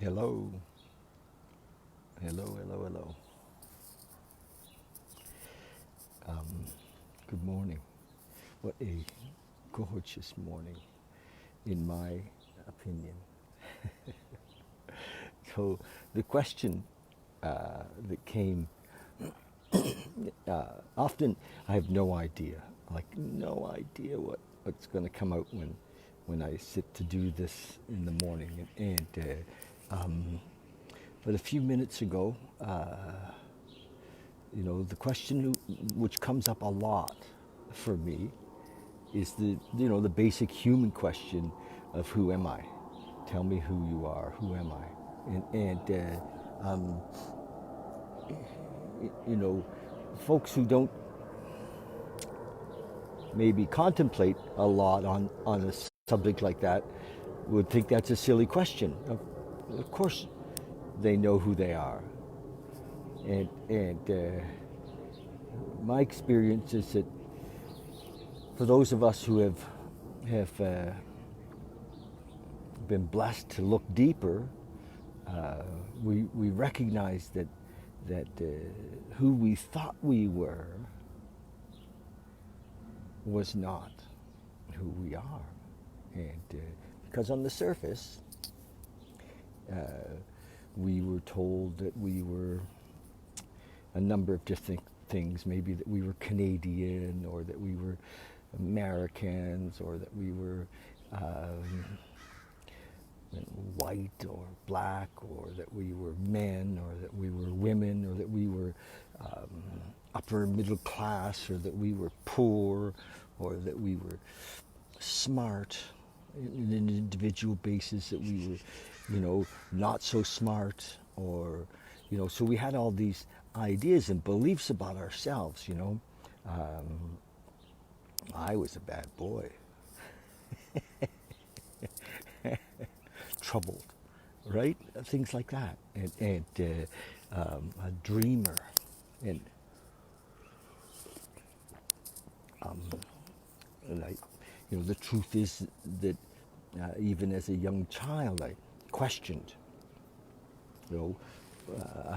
Hello, hello. Um, Good morning. What a gorgeous morning, in my opinion. So the question that came often, I have no idea, like no idea what's going to come out when I sit to do this in the morning, but a few minutes ago. The question which comes up a lot for me is the basic human question of who am I? Tell me who you are. Who am I? Um, you know, folks who don't maybe contemplate a lot on a subject like that would think that's a silly question. Of course, they know who they are, and my experience is that for those of us who have been blessed to look deeper, we recognize that who we thought we were was not who we are, and because on the surface uh, we were told that we were a number of different things, maybe that we were Canadian or that we were Americans or that we were um, white or black, or that we were men, or that we were women, or that we were upper middle class, or that we were poor, or that we were smart in an individual basis, that we were, not so smart, or, so we had all these ideas and beliefs about ourselves, I was a bad boy. Troubled, right? Things like that, and a dreamer, and um, and the truth is that even as a young child, I questioned, you know,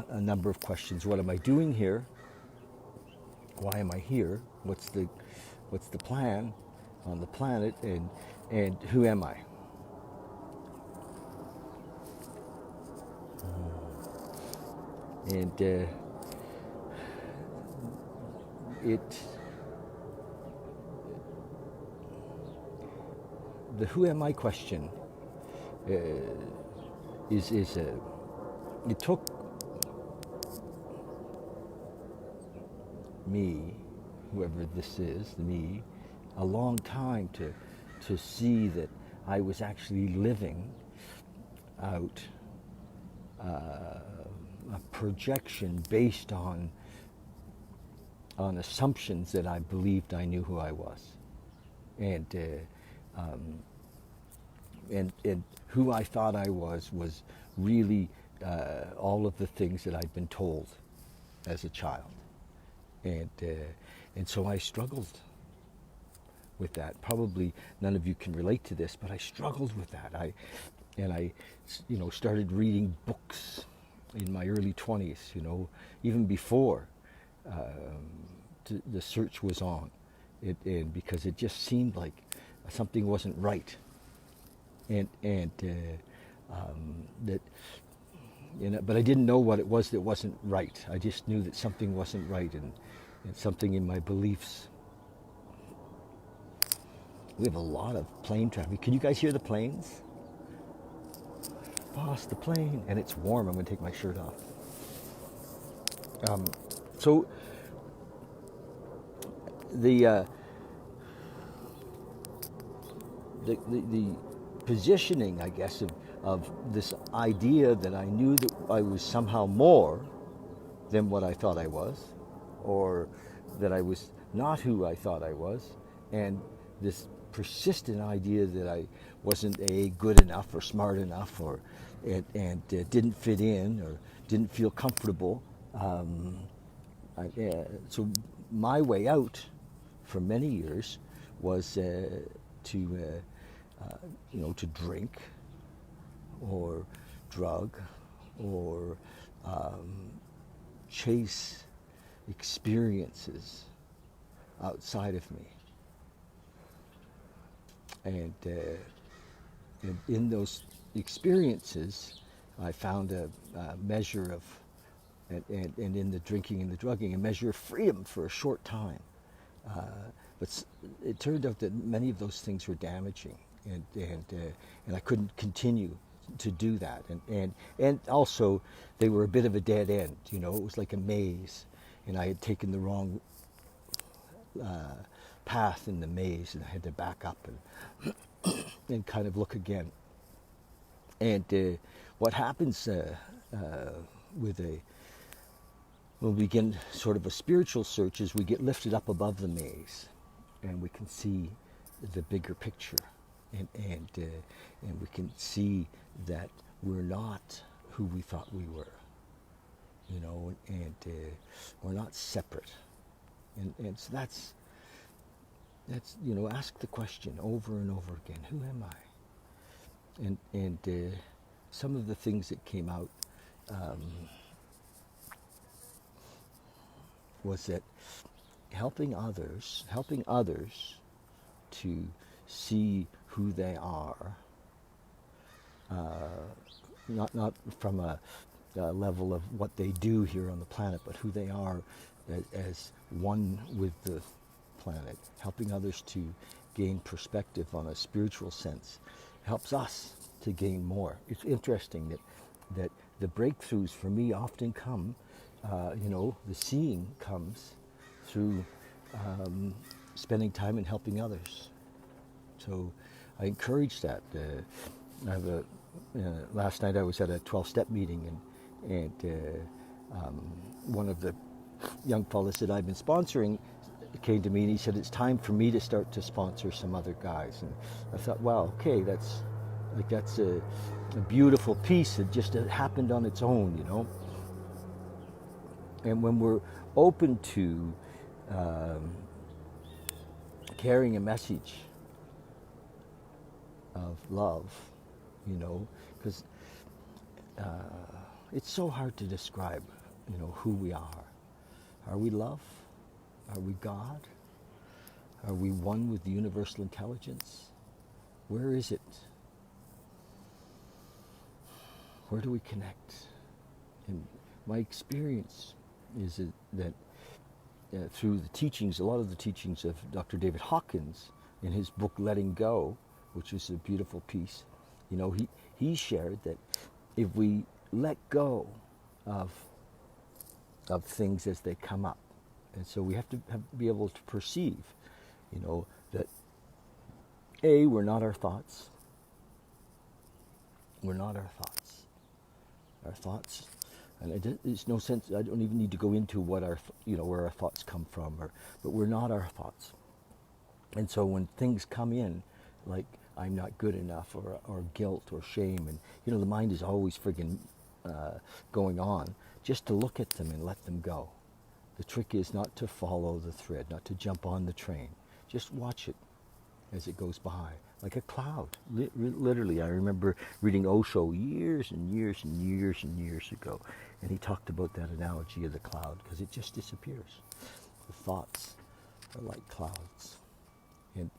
a number of questions. What am I doing here? Why am I here? What's the plan on the planet? And who am I? And it the who am I question uh, is a it took me, whoever this is, me, a long time to see that I was actually living out a projection based on assumptions that I believed I knew who I was, and and who I thought I was really all of the things that I'd been told as a child, and and so I struggled with that. Probably none of you can relate to this, but I struggled with that. I started reading books in my early 20s. Even before the search was on, and because it just seemed like something wasn't right, and that. But I didn't know what it was that wasn't right. I just knew that something wasn't right, and something in my beliefs. We have a lot of plane traffic. Can you guys hear the planes? Boss, the plane. And it's warm. I'm going to take my shirt off. So the, the positioning, I guess, of this idea that I knew that I was somehow more than what I thought I was, or that I was not who I thought I was, and this persistent idea that I wasn't good enough or smart enough, or and didn't fit in or didn't feel comfortable. So my way out for many years was to to drink, or drug or chase experiences outside of me. And in those experiences, I found a measure of, and in the drinking and the drugging, a measure of freedom for a short time. But it turned out that many of those things were damaging, and I couldn't continue to do that. And also, they were a bit of a dead end. You know, it was like a maze, and I had taken the wrong path in the maze, and I had to back up and kind of look again. And what happens with when we begin sort of a spiritual search is we get lifted up above the maze, and we can see the bigger picture, and we can see that we're not who we thought we were, you know, and we're not separate, and so that's you know, ask the question over and over again: who am I? And some of the things that came out was that helping others to see who they are, not from a level of what they do here on the planet, but who they are as one with the planet. Helping others to gain perspective on a spiritual sense helps us to gain more. It's interesting that the breakthroughs for me often come, you know, the seeing comes through spending time and helping others. So I encourage that. I have last night I was at a 12-step meeting, and one of the young fellows that I've been sponsoring came to me and he said, it's time for me to start to sponsor some other guys. And I thought, wow, okay, that's a beautiful piece that just happened on its own, you know. And when we're open to carrying a message of love, you know, because it's so hard to describe, you know, who we are. Are we love? Are we God? Are we one with the universal intelligence? Where is it? Where do we connect? And my experience is that through the teachings, a lot of the teachings of Dr. David Hawkins in his book Letting Go, which is a beautiful piece, you know, he shared that if we let go of things as they come up, and so we have to be able to perceive, you know, that A, we're not our thoughts. We're not our thoughts. Our thoughts, and there's no sense, I don't even need to go into what you know, where our thoughts come from, but we're not our thoughts. And so when things come in, like I'm not good enough, or guilt or shame, and you know, the mind is always friggin' going on, just to look at them and let them go. The trick is not to follow the thread, not to jump on the train. Just watch it as it goes by, like a cloud. Literally, I remember reading Osho years and years and years and years ago, and he talked about that analogy of the cloud, because it just disappears. The thoughts are like clouds, and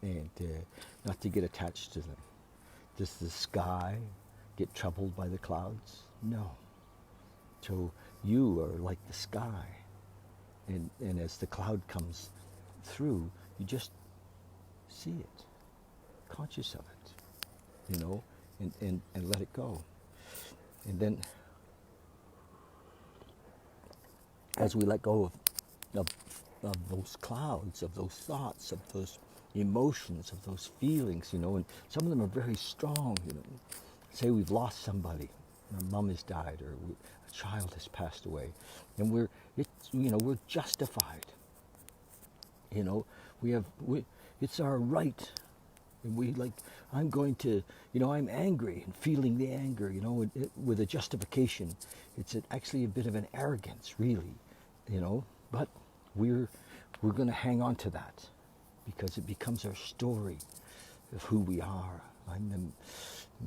not to get attached to them. Does the sky get troubled by the clouds? No. So you are like the sky, and as the cloud comes through, you just see it, conscious of it, you know, and let it go. And then as we let go of those clouds, of those thoughts, of those emotions, of those feelings, you know, and some of them are very strong, you know. Say we've lost somebody, our mom has died, or a child has passed away, and we're justified. You know, it's our right, and I'm going to, you know, I'm angry and feeling the anger, you know, with a justification. It's actually a bit of an arrogance, really, you know, but we're going to hang on to that because it becomes our story of who we are. I'm the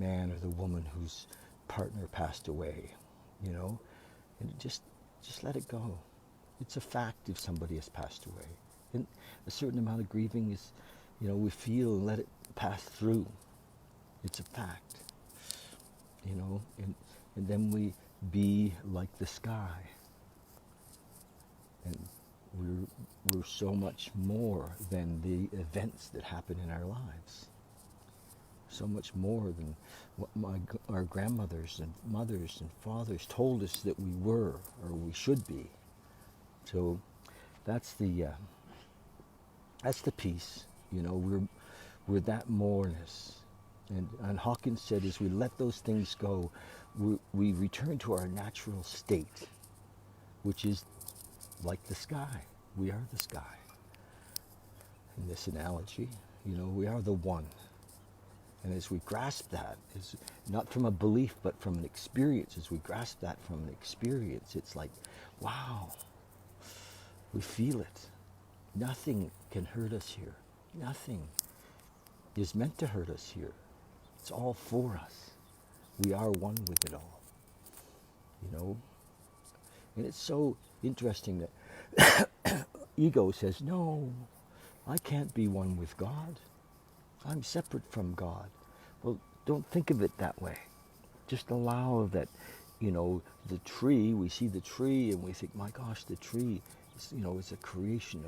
man or the woman who's partner passed away, you know, and just let it go. It's a fact if somebody has passed away. And a certain amount of grieving is, you know, we feel and let it pass through. It's a fact, you know, and then we be like the sky. And we're so much more than the events that happen in our lives. So much more than what our grandmothers and mothers and fathers told us that we were or we should be. So that's the peace. You know, we're that moreness. And Hawkins said, as we let those things go, we return to our natural state, which is like the sky. We are the sky. In this analogy, you know, we are the one. And as we grasp that, is not from a belief, but from an experience, as we grasp that from an experience, it's like, wow, we feel it. Nothing can hurt us here. Nothing is meant to hurt us here. It's all for us. We are one with it all. You know? And it's so interesting that ego says, no, I can't be one with God. I'm separate from God. Well, don't think of it that way. Just allow that, you know, the tree, we see the tree and we think, my gosh, the tree is, you know, it's a creation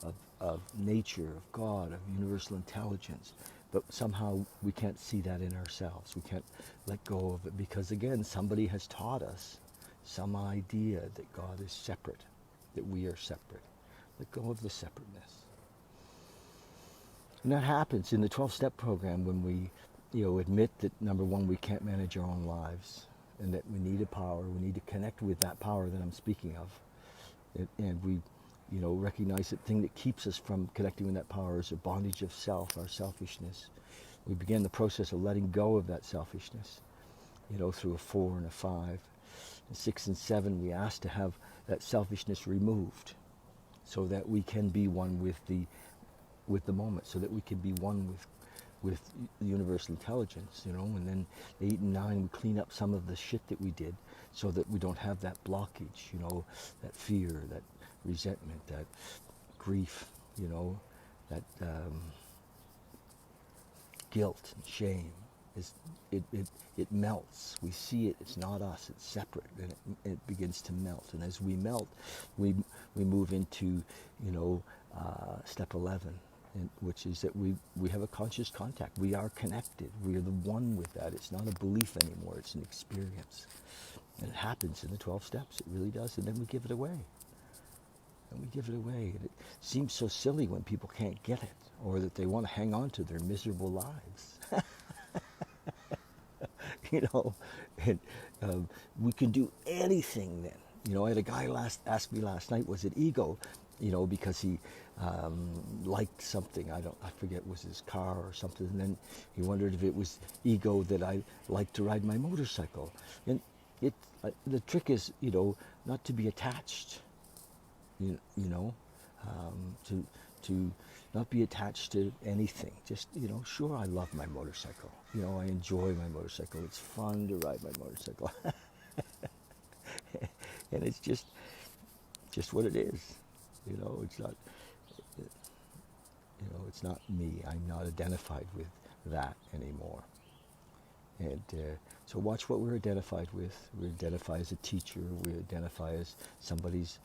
of nature, of God, of universal intelligence. But somehow we can't see that in ourselves. We can't let go of it because, again, somebody has taught us some idea that God is separate, that we are separate. Let go of the separateness. And that happens in the 12-step program when we, you know, admit that, number one, we can't manage our own lives and that we need a power. We need to connect with that power that I'm speaking of. And we, you know, recognize that thing that keeps us from connecting with that power is a bondage of self, our selfishness. We begin the process of letting go of that selfishness, you know, through a 4 and a 5. And 6 and 7, we ask to have that selfishness removed so that we can be one with the moment, so that we can be one with the universal intelligence, you know. And then 8 and 9, we clean up some of the shit that we did so that we don't have that blockage, you know, that fear, that resentment, that grief, you know, that guilt and shame. It melts. We see it. It's not us. It's separate, and it begins to melt. And as we melt, we move into, you know, step 11, which is that we have a conscious contact. We are connected. We are the one with that. It's not a belief anymore. It's an experience. And it happens in the 12 steps. It really does. And then we give it away. And we give it away. And it seems so silly when people can't get it, or that they want to hang on to their miserable lives. You know, and we can do anything then. You know, I had a guy ask me last night, was it ego? You know, because he liked something. I forget, it was his car or something. And then he wondered if it was ego that I liked to ride my motorcycle. And the trick is, you know, not to be attached. You know, to not be attached to anything. Just, you know, sure, I love my motorcycle. You know, I enjoy my motorcycle. It's fun to ride my motorcycle. And it's just what it is. You know, it's not, you know, it's not me. I'm not identified with that anymore. And so watch what we're identified with. We identify as a teacher. We identify as somebody's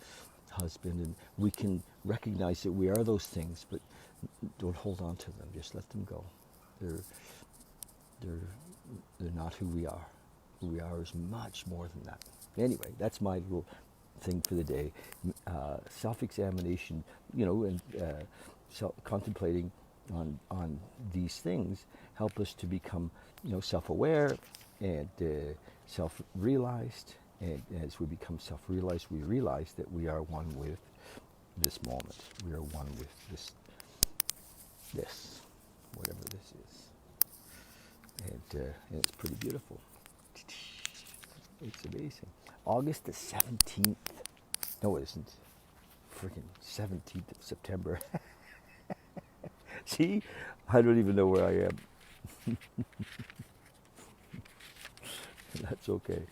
husband, and we can recognize that we are those things, but don't hold on to them. Just let them go. They're not who we are. Who we are is much more than that. Anyway, that's my little thing for the day. Self-examination, you know, and contemplating on these things help us to become, you know, self-aware and self-realized. And as we become self-realized, we realize that we are one with this moment. We are one with this, whatever this is. And it's pretty beautiful. It's amazing. August the 17th. No, it isn't. Freaking 17th of September. See? I don't even know where I am. That's okay.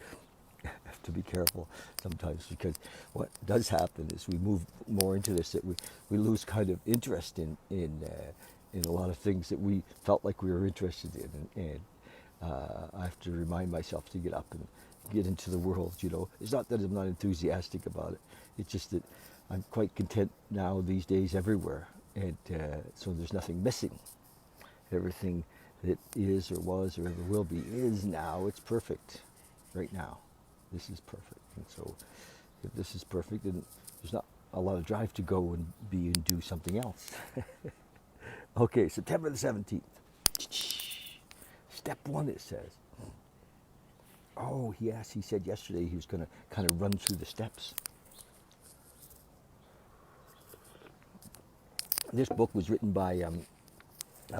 Have to be careful sometimes, because what does happen is we move more into this, that we lose kind of interest in a lot of things that we felt like we were interested in, and I have to remind myself to get up and get into the world. It's not that I'm not enthusiastic about it. It's just that I'm quite content now these days everywhere, and so there's nothing missing. Everything that is or was or ever will be is now. It's perfect right now. This is perfect. And so if this is perfect, then there's not a lot of drive to go and be and do something else. Okay, September the 17th. Step one, it says. Oh, yes, he said yesterday he was going to kind of run through the steps. This book was written by a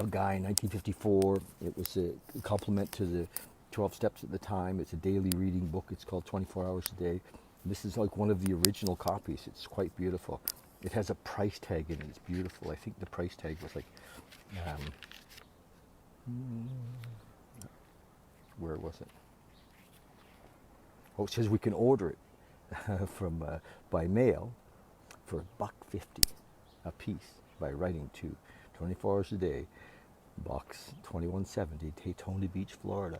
guy in 1954. It was a complement to the 12 Steps at the time. It's a daily reading book. It's called 24 Hours a Day. This is like one of the original copies. It's quite beautiful. It has a price tag in it. It's beautiful. I think the price tag was like, where was it? Oh, it says we can order it from by mail for $1.50 a piece by writing to 24 Hours a Day, Box 2170, Daytona Beach, Florida.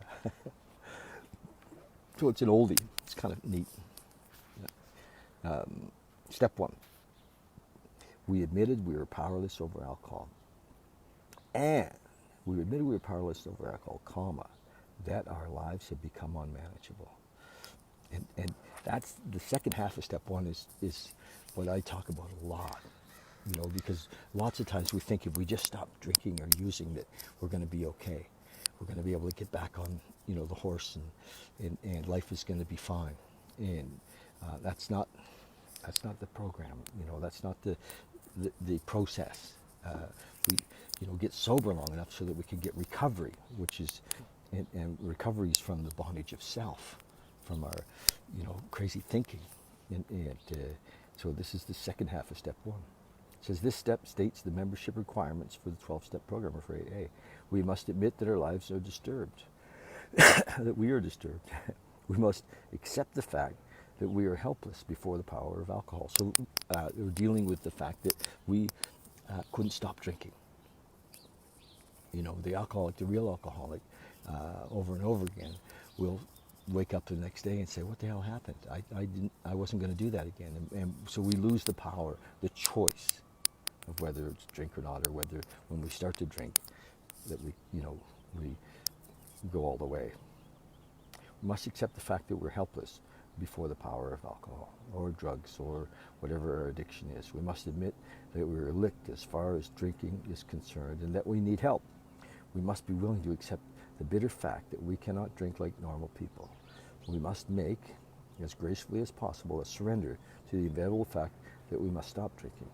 So it's an oldie. It's kind of neat. Step one. We admitted we were powerless over alcohol. And we admitted we were powerless over alcohol, comma, that our lives had become unmanageable. And that's the second half of step one is what I talk about a lot. Because lots of times we think if we just stop drinking or using that, we're going to be okay. We're going to be able to get back on, the horse, and life is going to be fine. And that's not the program. That's not the process. We, get sober long enough so that we can get recovery, which is, and recovery is from the bondage of self, from our, crazy thinking. And so this is the second half of step one. It says this step states the membership requirements for the 12-step program for AA. We must admit that our lives are disturbed, that we are disturbed. We must accept the fact that we are helpless before the power of alcohol. So we're dealing with the fact that we couldn't stop drinking. The alcoholic, the real alcoholic, over and over again, will wake up the next day and say, "What the hell happened? I wasn't going to do that again." And so we lose the power, the choice of whether it's drink or not, or whether when we start to drink that we go all the way. We must accept the fact that we're helpless before the power of alcohol or drugs or whatever our addiction is. We must admit that we're licked as far as drinking is concerned and that we need help. We must be willing to accept the bitter fact that we cannot drink like normal people. We must make, as gracefully as possible, a surrender to the inevitable fact that we must stop drinking.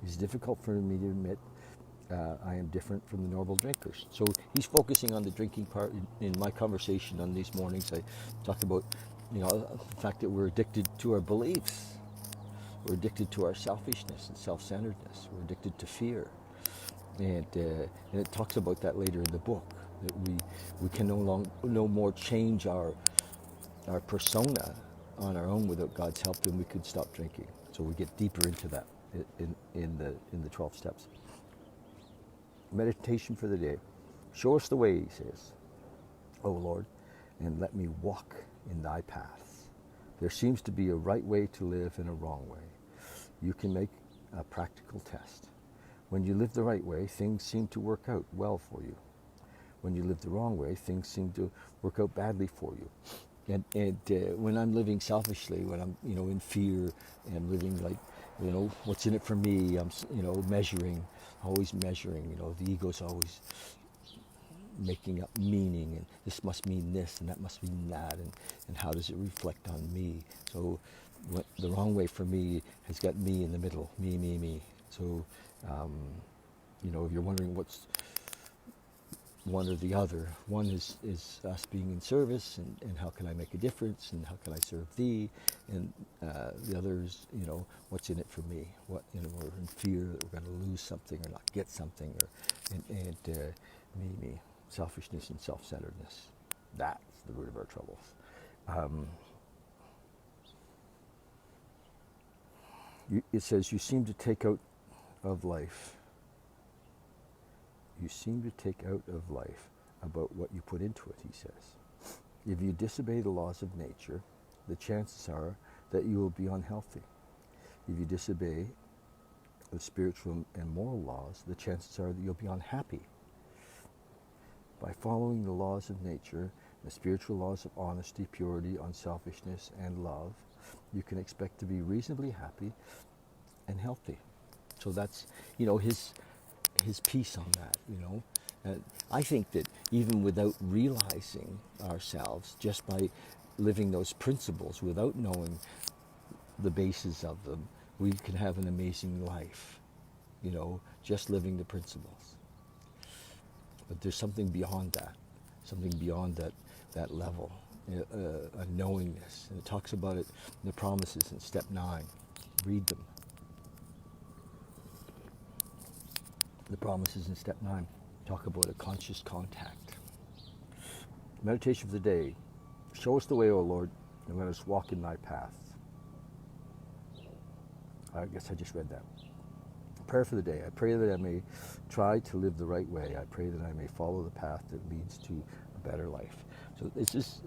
It's difficult for me to admit I am different from the normal drinkers. So he's focusing on the drinking part. In my conversation on these mornings, I talk about, the fact that we're addicted to our beliefs. We're addicted to our selfishness and self-centeredness. We're addicted to fear. And it talks about that later in the book, that we can no more change our persona on our own without God's help than we could stop drinking. So we get deeper into that in the 12 steps. Meditation for the day. Show us the way, he says, O Lord, and let me walk in thy paths. There seems to be a right way to live and a wrong way. You can make a practical test. When you live the right way, things seem to work out well for you. When you live the wrong way, things seem to work out badly for you. And when I'm living selfishly, when I'm in fear and living like what's in it for me, I'm measuring, always measuring. The ego's always making up meaning, and this must mean this and that must mean that, and how does it reflect on me? So the wrong way for me has got me in the middle, me. So if you're wondering what's one or the other, one is us being in service, and how can I make a difference, and how can I serve thee, and the other is what's in it for me, what we're in fear that we're going to lose something or not get something, or and me, selfishness and self-centeredness. That's the root of our troubles. Um, it says, you seem to take out of life. You seem to take out of life about what you put into it, he says. If you disobey the laws of nature, the chances are that you will be unhealthy. If you disobey the spiritual and moral laws, the chances are that you'll be unhappy. By following the laws of nature, the spiritual laws of honesty, purity, unselfishness, and love, you can expect to be reasonably happy and healthy. So that's, his piece on that. I think that even without realizing ourselves, just by living those principles without knowing the basis of them, we can have an amazing life, just living the principles. But there's something beyond that level, a knowingness. And it talks about it in the promises in step 9. Read them. The promises in step 9 talk about a conscious contact. Meditation for the day. Show us the way, O Lord, and let us walk in thy paths. I guess I just read that. Prayer for the day. I pray that I may try to live the right way. I pray that I may follow the path that leads to a better life. So it's just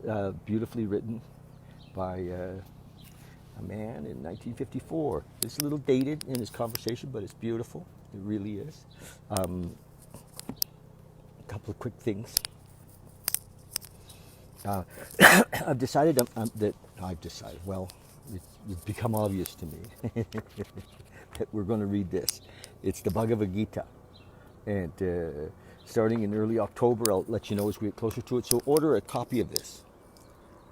beautifully written by a man in 1954. It's a little dated in his conversation, but it's beautiful. It really is. A couple of quick things. I've decided, well, it's become obvious to me that we're going to read this. It's the Bhagavad Gita. And starting in early October, I'll let you know as we get closer to it. So order a copy of this,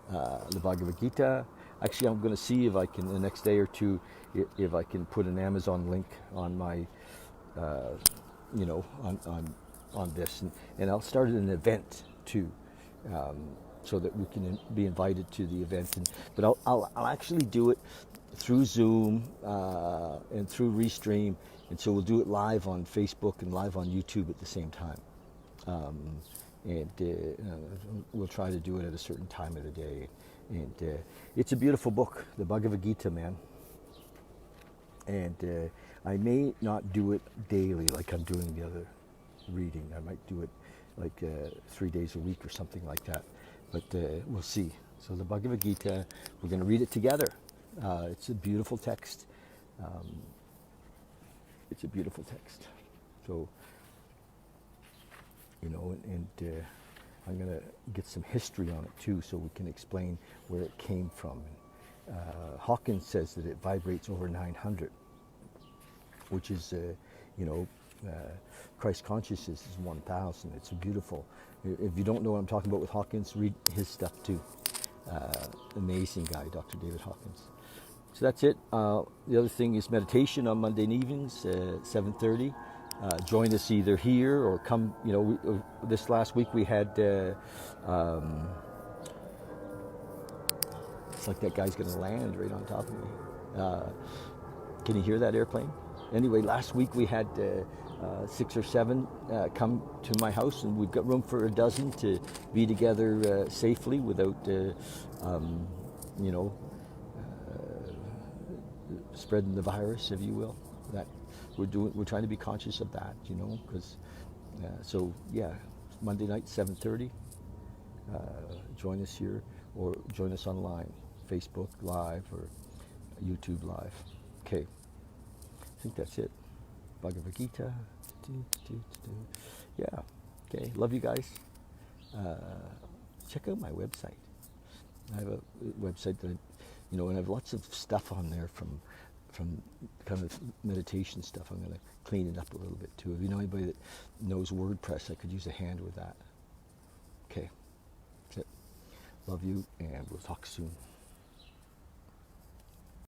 the Bhagavad Gita. Actually, I'm going to see if I can, the next day or two, if I can put an Amazon link on my, on this. And I'll start an event too. So that we can be invited to the event. But I'll actually do it through Zoom and through Restream, and so we'll do it live on Facebook and live on YouTube at the same time. We'll try to do it at a certain time of the day. And it's a beautiful book, the Bhagavad Gita, man. And I may not do it daily like I'm doing the other reading. I might do it like 3 days a week or something like that. But we'll see. So the Bhagavad Gita, we're going to read it together. It's a beautiful text. It's a beautiful text. So, and I'm going to get some history on it too, so we can explain where it came from. Hawkins says that it vibrates over 900, which is, Christ consciousness is 1,000. It's a beautiful. If you don't know what I'm talking about with Hawkins, read his stuff too. Amazing guy, Dr. David Hawkins. So that's it. The other thing is meditation on Monday evenings, 7:30. Join us either here or come. This last week we had. It's like that guy's going to land right on top of me. Can you hear that airplane? Anyway, last week we had 6 or 7 come to my house, and we've got room for a dozen to be together safely without, spreading the virus, if you will. That we're trying to be conscious of that, because Monday night 7:30. Join us here or join us online, Facebook Live or YouTube Live. Okay, I think that's it. Bhagavad Gita. Yeah. Okay. Love you guys. Check out my website. I have a website that, and I have lots of stuff on there from kind of meditation stuff. I'm going to clean it up a little bit too. If you know anybody that knows WordPress, I could use a hand with that. Okay. That's it. Love you, and we'll talk soon.